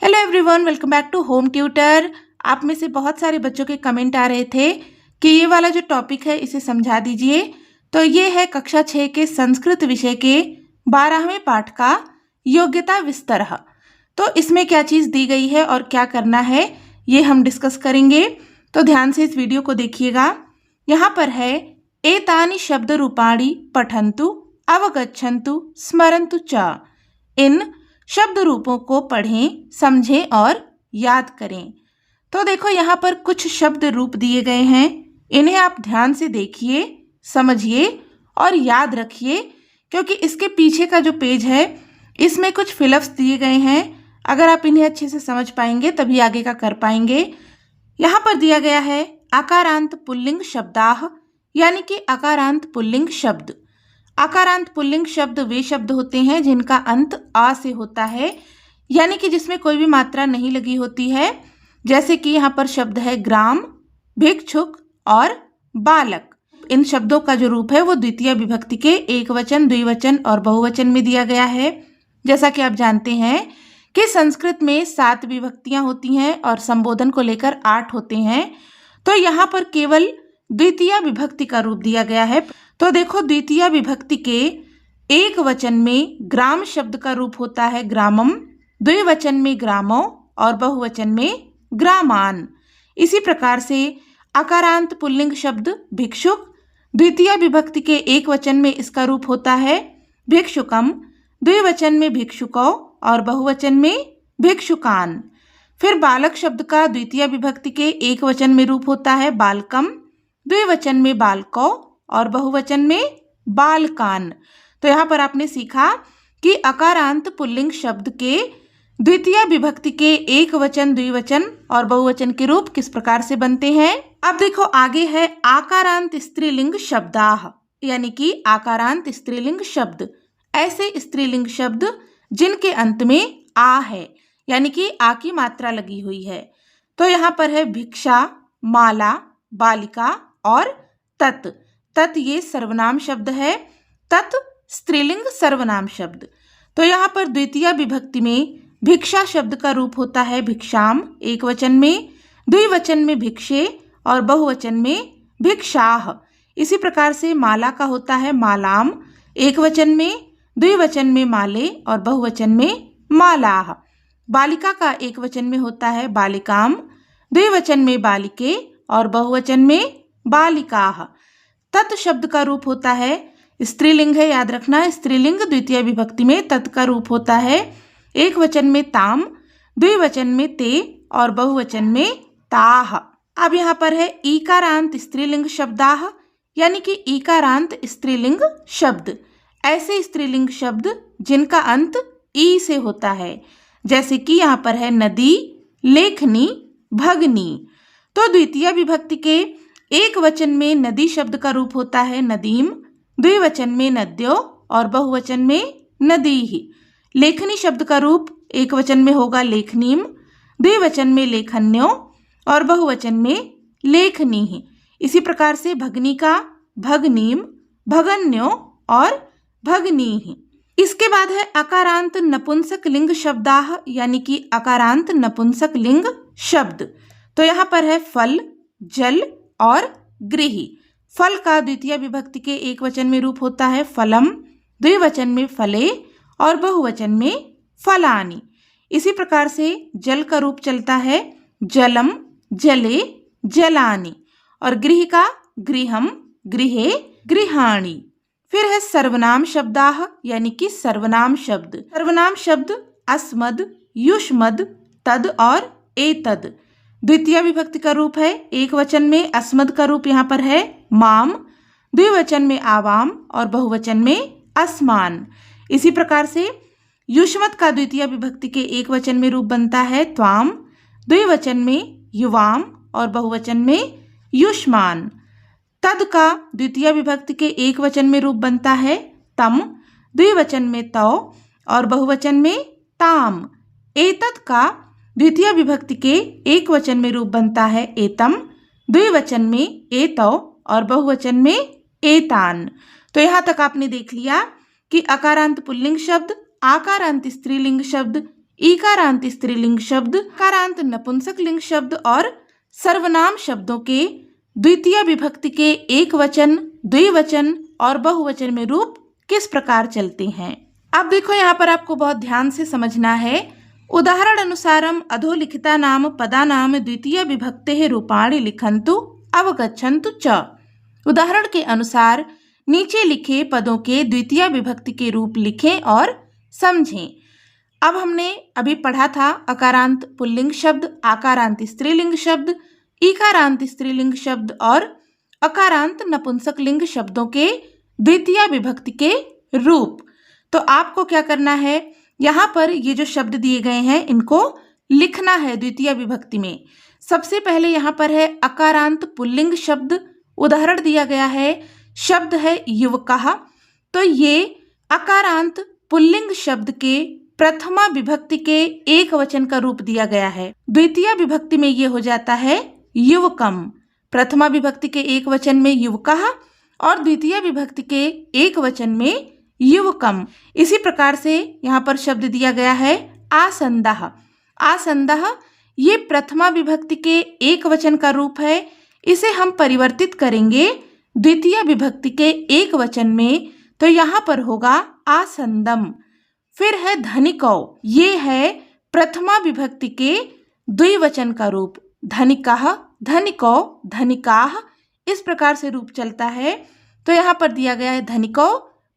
Hello everyone, welcome back to home tutor. आप में से बहुत सारे बच्चों के कमेंट आ रहे थे कि ये वाला जो टॉपिक है इसे समझा दीजिए। तो ये है कक्षा 6 के संस्कृत विषय के 12वें पाठ का योग्यता विस्तरः। तो इसमें क्या चीज़ दी गई है और क्या करना है ये हम डिस्कस करेंगे। तो ध्यान से इस वीडियो को देखिएगा। यहाँ पर है एतानि शब्द रूपाणि पठन्तु अवगच्छन्तु स्मरन्तु च। इन शब्द रूपों को पढ़ें, समझें और याद करें। तो देखो यहाँ पर कुछ शब्द रूप दिए गए हैं। इन्हें आप ध्यान से देखिए, समझिए और याद रखिए, क्योंकि इसके पीछे का जो पेज है इसमें कुछ फिलअप्स दिए गए हैं। अगर आप इन्हें अच्छे से समझ पाएंगे तभी आगे का कर पाएंगे। यहाँ पर दिया गया है आकारांत पुल्लिंग शब्दाः, यानी कि आकारांत पुल्लिंग शब्द। आकारांत पुल्लिंग शब्द वे शब्द होते हैं जिनका अंत आ से होता है, यानी कि जिसमें कोई भी मात्रा नहीं लगी होती है। जैसे कि यहाँ पर शब्द है ग्राम, भिक्षुक और बालक। इन शब्दों का जो रूप है वो द्वितीय विभक्ति के एकवचन, द्विवचन और बहुवचन में दिया गया है। जैसा कि आप जानते हैं कि संस्कृत में 7 विभक्तियां होती हैं और संबोधन को लेकर 8 होते हैं। तो यहाँ पर केवल द्वितीय विभक्ति का रूप दिया गया है। तो देखो, द्वितीय विभक्ति के एक वचन में ग्राम शब्द का रूप होता है ग्रामम, द्विवचन में ग्रामो और बहुवचन में ग्रामान। इसी प्रकार से आकारांत पुल्लिंग शब्द भिक्षुक, द्वितीय विभक्ति के एक वचन में इसका रूप होता है भिक्षुकम, द्विवचन में भिक्षुको और बहुवचन में भिक्षुकान। फिर बालक शब्द का द्वितीय विभक्ति के एक वचन में रूप होता है बालकम, द्विवचन में बालको और बहुवचन में बालकान। तो यहाँ पर आपने सीखा कि अकारांत पुल्लिंग शब्द के द्वितीय विभक्ति के एक वचन, द्विवचन और बहुवचन के रूप किस प्रकार से बनते हैं। अब देखो, आगे है आकारांत स्त्रीलिंग शब्दाः, यानी कि आकारांत स्त्रीलिंग शब्द। ऐसे स्त्रीलिंग शब्द जिनके अंत में आ है, यानी कि आ की मात्रा लगी हुई है। तो यहाँ पर है भिक्षा, माला, बालिका और तत्। तत् ये सर्वनाम शब्द है, तत् स्त्रीलिंग सर्वनाम शब्द। तो यहाँ पर द्वितीय विभक्ति में भिक्षा शब्द का रूप होता है भिक्षाम एक वचन में, द्विवचन में भिक्षे और बहुवचन में भिक्षाः। इसी प्रकार से माला का होता है मालाम एक वचन में, द्विवचन में माले और बहुवचन में मालाः। बालिका का एक वचन में होता है बालिकाम, द्विवचन में बालिके और बहुवचन में बालिकाः। तत् शब्द का रूप होता है, स्त्रीलिंग है, याद रखना, स्त्रीलिंग द्वितीय विभक्ति में तत् का रूप होता है एक वचन में ताम, द्विवचन में ते और बहुवचन में ताः। अब यहाँ पर है ईकारांत स्त्रीलिंग शब्दाः, यानी कि ईकारांत स्त्रीलिंग शब्द। ऐसे स्त्रीलिंग शब्द जिनका अंत ई से होता है, जैसे कि यहाँ पर है नदी, लेखनी, भगनी। तो द्वितीय विभक्ति के एक वचन में नदी शब्द का रूप होता है नदीम, द्विवचन में नद्यो और बहुवचन में नदीः। लेखनी शब्द का रूप एक वचन में होगा लेखनीम, द्विवचन में लेखन्यो और बहुवचन में लेखनीः। इसी प्रकार से भगनी का भगनीम, भगन्यो और भगनीः। इसके बाद है अकारांत नपुंसक लिंग शब्दाः, यानी कि अकारांत नपुंसक लिंग शब्द। तो यहाँ पर है फल, जल और गृह। फल का द्वितीय विभक्ति के एक वचन में रूप होता है फलम, द्विवचन में फले और बहुवचन में फलानि। इसी प्रकार से जल का रूप चलता है जलम, जले, जलानि और गृह का गृहम, गृहे, गृहाणि। फिर है सर्वनाम शब्दाः, यानी कि सर्वनाम शब्द। सर्वनाम शब्द अस्मद, युष्मद, तद और एतद। द्वितीय विभक्ति का रूप है एक वचन में अस्मद का रूप यहाँ पर है माम, द्विवचन में आवाम और बहुवचन में अस्मान। इसी प्रकार से युष्मद का द्वितीय विभक्ति के एक वचन में रूप बनता है त्वाम, द्विवचन में युवाम और बहुवचन में युष्मान। तद का द्वितीय विभक्ति के एक वचन में रूप बनता है तम, द्विवचन में तौ और बहुवचन में ताम। एतद का द्वितीय विभक्ति के एक वचन में रूप बनता है एतम, द्विवचन में एतौ और बहुवचन में एतान। तो यहाँ तक आपने देख लिया कि अकारांत पुल्लिंग शब्द, आकारांत स्त्रीलिंग शब्द, ईकारांत स्त्रीलिंग शब्द, कारांत नपुंसक लिंग शब्द और सर्वनाम शब्दों के द्वितीय विभक्ति के एक वचन, द्विवचन और बहुवचन में रूप किस प्रकार चलते हैं। अब देखो यहाँ पर आपको बहुत ध्यान से समझना है। उदाहरण अनुसारम अधोलिखिता नाम पदा नाम द्वितीय विभक्ते रूपाणि लिखन्तु अवगच्छन्तु च। उदाहरण के अनुसार नीचे लिखे पदों के द्वितीय विभक्ति के रूप लिखें और समझें। अब हमने अभी पढ़ा था अकारांत पुल्लिंग शब्द, आकारांत स्त्रीलिंग शब्द, ईकारांत स्त्रीलिंग शब्द और अकारांत नपुंसक लिंग शब्दों के द्वितीय विभक्ति के रूप। तो आपको क्या करना है, यहाँ पर ये जो शब्द दिए गए हैं इनको लिखना है द्वितीय विभक्ति में। सबसे पहले यहाँ पर है अकारांत पुल्लिंग शब्द। उदाहरण दिया गया है, शब्द है युवकः। तो ये अकारांत पुल्लिंग शब्द के प्रथमा विभक्ति के एक वचन का रूप दिया गया है। द्वितीय विभक्ति में ये हो जाता है युवकम। प्रथमा विभक्ति के एक वचन में युवकः और द्वितीय विभक्ति के एक वचन में युवकम। इसी प्रकार से यहाँ पर शब्द दिया गया है आसंदः। आसंदः ये प्रथमा विभक्ति के एक वचन का रूप है। इसे हम परिवर्तित करेंगे द्वितीय विभक्ति के एक वचन में, तो यहाँ पर होगा आसंदम। फिर है धनिकौ, ये है प्रथमा विभक्ति के द्विवचन का रूप। धनिकः, धनिकौ, धनिकाः, इस प्रकार से रूप चलता है। तो यहाँ पर दिया गया है धनिकौ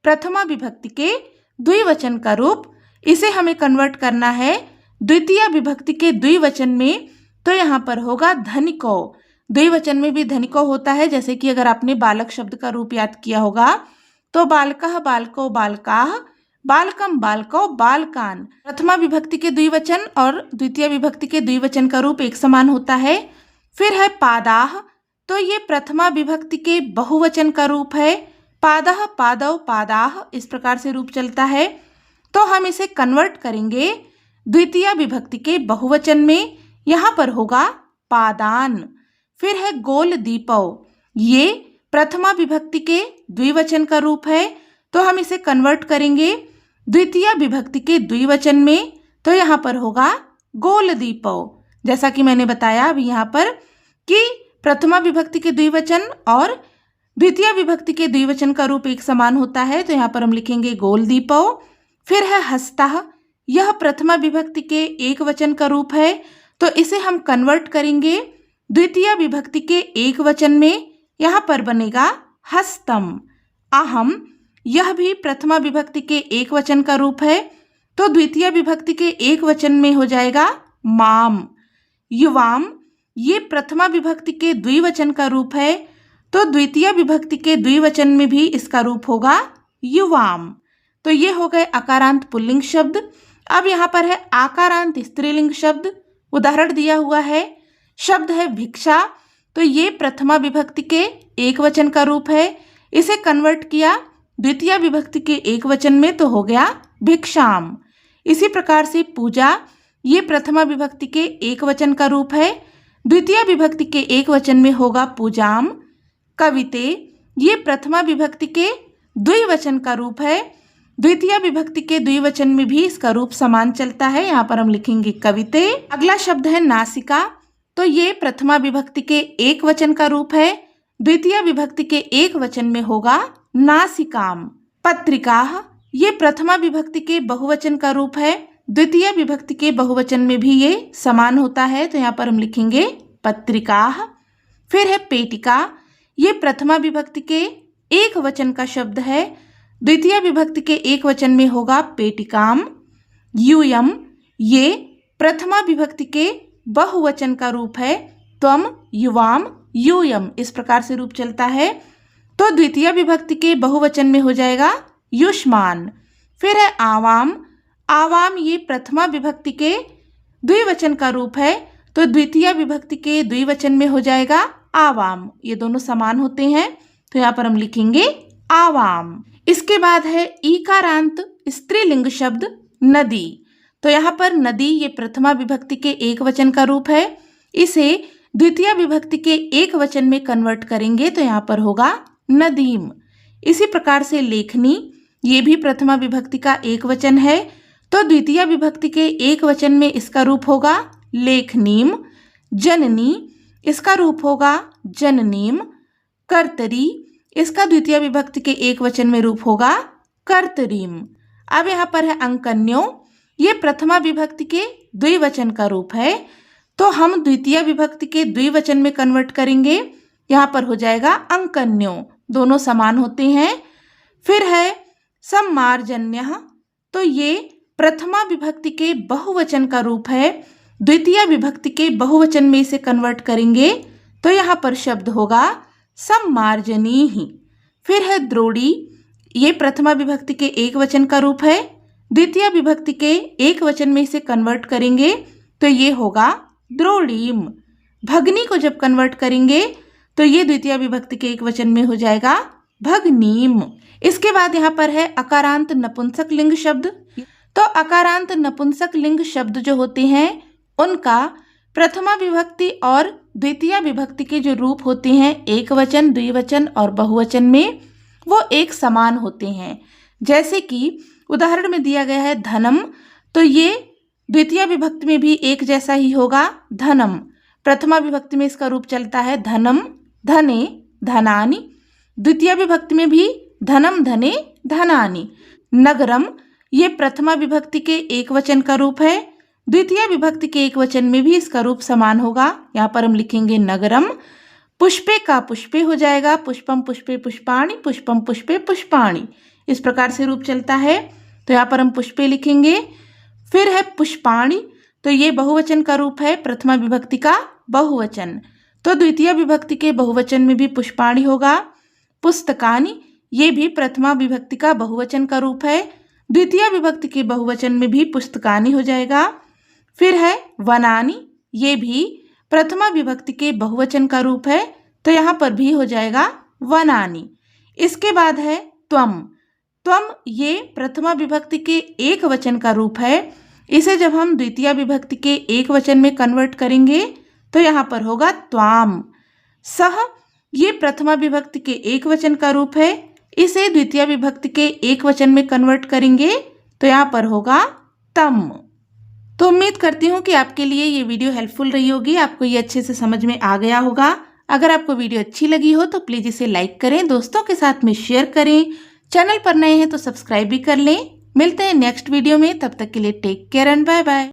प्रथमा विभक्ति के द्विवचन का रूप। इसे हमें कन्वर्ट करना है द्वितीय विभक्ति के द्विवचन में, तो यहाँ पर होगा धनिकौ। द्विवचन में भी धनिकौ होता है, जैसे कि अगर आपने बालक शब्द का रूप याद किया होगा तो बालकः, बालकौ, बालकाः, बालकम, बालकौ, बालकान। प्रथमा विभक्ति के द्विवचन और द्वितीय विभक्ति के द्विवचन का रूप एक समान होता है। फिर है पादाः, तो ये प्रथमा विभक्ति के बहुवचन का रूप है। पादः, पादौ, पादाः, इस प्रकार से रूप चलता है। तो हम इसे कन्वर्ट करेंगे द्वितीय विभक्ति के बहुवचन में, यहाँ पर होगा पादान। फिर है गोल दीपौ, ये प्रथमा विभक्ति के द्विवचन का रूप है। तो हम इसे कन्वर्ट करेंगे द्वितीय विभक्ति के द्विवचन में, तो यहाँ पर होगा गोल दीपौ। जैसा कि मैंने बताया अभी यहाँ पर कि प्रथमा विभक्ति के द्विवचन और द्वितीय विभक्ति के द्विवचन का रूप एक समान होता है, तो यहाँ पर हम लिखेंगे गोल दीपौ। फिर है हस्तः, यह प्रथमा विभक्ति के एक वचन का रूप है, तो इसे हम कन्वर्ट करेंगे द्वितीय विभक्ति के एक वचन में, यहाँ पर बनेगा हस्तम। अहम, यह भी प्रथमा विभक्ति के एक वचन का रूप है, तो द्वितीय विभक्ति के एक वचन में हो जाएगा माम। युवाम, ये प्रथमा विभक्ति के द्विवचन का रूप है, तो द्वितीय विभक्ति के द्विवचन में भी इसका रूप होगा युवाम। तो ये हो गए अकारांत पुल्लिंग शब्द। अब यहाँ पर है आकारांत स्त्रीलिंग शब्द। उदाहरण दिया हुआ है, शब्द है भिक्षा, तो ये प्रथमा विभक्ति के एक वचन का रूप है। इसे कन्वर्ट किया द्वितीय विभक्ति के एक वचन में, तो हो गया भिक्षाम। इसी प्रकार से पूजा, ये प्रथमा विभक्ति के एक वचन का रूप है। द्वितीय विभक्ति के एक वचन में होगा पूजाम। कविते, ये प्रथमा विभक्ति के द्विवचन का रूप है। द्वितीय विभक्ति के द्विवचन में भी इसका रूप समान चलता है, यहाँ पर हम लिखेंगे कविते। अगला शब्द है नासिका, तो ये प्रथमा विभक्ति के एक वचन का रूप है। द्वितीय विभक्ति के एक वचन में होगा नासिकाम। पत्रिकाः, ये प्रथमा विभक्ति के बहुवचन का रूप है। द्वितीय विभक्ति के बहुवचन में भी ये समान होता है, तो यहाँ पर हम लिखेंगे पत्रिकाः। फिर है पेटिका, ये प्रथमा विभक्ति के एक वचन का शब्द है। द्वितीय विभक्ति के एक वचन में होगा पेटिकाम। यूयम, ये प्रथमा विभक्ति के बहुवचन का रूप है। त्वम, युवाम, यूयम, इस प्रकार से रूप चलता है। तो द्वितीय विभक्ति के बहुवचन में हो जाएगा युष्मान। फिर है आवाम। आवाम, ये प्रथमा विभक्ति के द्विवचन का रूप है, तो द्वितीय विभक्ति के द्विवचन में हो जाएगा आवाम। ये दोनों समान होते हैं, तो यहाँ पर हम लिखेंगे आवाम। इसके बाद है ईकारांत स्त्रीलिंग शब्द नदी। तो यहाँ पर नदी, ये प्रथमा विभक्ति के एक वचन का रूप है। इसे द्वितीय विभक्ति के एक वचन में कन्वर्ट करेंगे, तो यहाँ पर होगा नदीम। इसी प्रकार से लेखनी, ये भी प्रथमा विभक्ति का एक वचन है, तो द्वितीय विभक्ति के एक वचन में इसका रूप होगा लेखनीम। जननी, इसका रूप होगा जननीम। कर्तरी, इसका द्वितीय विभक्ति के एक वचन में रूप होगा कर्तरीम। अब यहाँ पर है अंकन्यो, ये प्रथमा विभक्ति के द्विवचन का रूप है, तो हम द्वितीय विभक्ति के द्विवचन में कन्वर्ट करेंगे, यहाँ पर हो जाएगा अंकन्यो, दोनों समान होते हैं। फिर है सम्मार्जन्यः, तो ये प्रथमा विभक्ति के बहुवचन का रूप है, द्वितीय विभक्ति के बहुवचन में इसे कन्वर्ट करेंगे तो यहाँ पर शब्द होगा सम्मार्जनीः। फिर है द्रोणी, ये प्रथमा विभक्ति के एक वचन का रूप है, द्वितीय विभक्ति के एक वचन में इसे कन्वर्ट करेंगे तो ये होगा द्रोणीम। भगनी को जब कन्वर्ट करेंगे तो ये द्वितीय विभक्ति के एक वचन में हो जाएगा भगनीम। इसके बाद यहाँ पर है अकारांत नपुंसक लिंग शब्द। तो अकारांत नपुंसक लिंग शब्द जो होते हैं उनका प्रथमा विभक्ति और द्वितीय विभक्ति के जो रूप होते हैं एक वचन, द्विवचन और बहुवचन में, वो एक समान होते हैं। जैसे कि उदाहरण में दिया गया है धनम, तो ये द्वितीय विभक्ति में भी एक जैसा ही होगा धनम। प्रथमा विभक्ति में इसका रूप चलता है धनम धने धनानि, द्वितीय विभक्ति में भी धनम धने धनानि। नगरम, ये प्रथमा विभक्ति के एक वचन का रूप है, द्वितीय विभक्ति के एक वचन में भी इसका रूप समान होगा, यहाँ पर हम लिखेंगे नगरम। पुष्पे का पुष्पे हो जाएगा पुष्पम पुष्पे पुष्पाणि, पुष्पम पुष्पे पुष्पाणि, इस प्रकार से रूप चलता है, तो यहाँ पर हम पुष्पे लिखेंगे। फिर है पुष्पाणि, तो ये बहुवचन का रूप है, प्रथमा विभक्ति का बहुवचन, तो द्वितीय विभक्ति के बहुवचन में भी पुष्पाणि होगा। पुस्तकानि, ये भी प्रथमा विभक्ति का बहुवचन का रूप है, द्वितीय विभक्ति के बहुवचन में भी पुस्तकानि हो जाएगा। फिर है वनानि, ये भी प्रथमा विभक्ति के बहुवचन का रूप है, तो यहाँ पर भी हो जाएगा वनानि। इसके बाद है त्वम। त्वम ये प्रथमा विभक्ति के एक वचन का रूप है, इसे जब हम द्वितीय विभक्ति के एक वचन में कन्वर्ट करेंगे तो यहाँ पर होगा त्वाम। सह ये प्रथमा विभक्ति के एक वचन का रूप है, इसे द्वितीय विभक्ति के एक वचन में कन्वर्ट करेंगे तो यहाँ पर होगा तम। तो उम्मीद करती हूँ कि आपके लिए ये वीडियो हेल्पफुल रही होगी, आपको ये अच्छे से समझ में आ गया होगा। अगर आपको वीडियो अच्छी लगी हो तो प्लीज़ इसे लाइक करें, दोस्तों के साथ में शेयर करें, चैनल पर नए हैं तो सब्सक्राइब भी कर लें। मिलते हैं नेक्स्ट वीडियो में, तब तक के लिए take care and bye bye.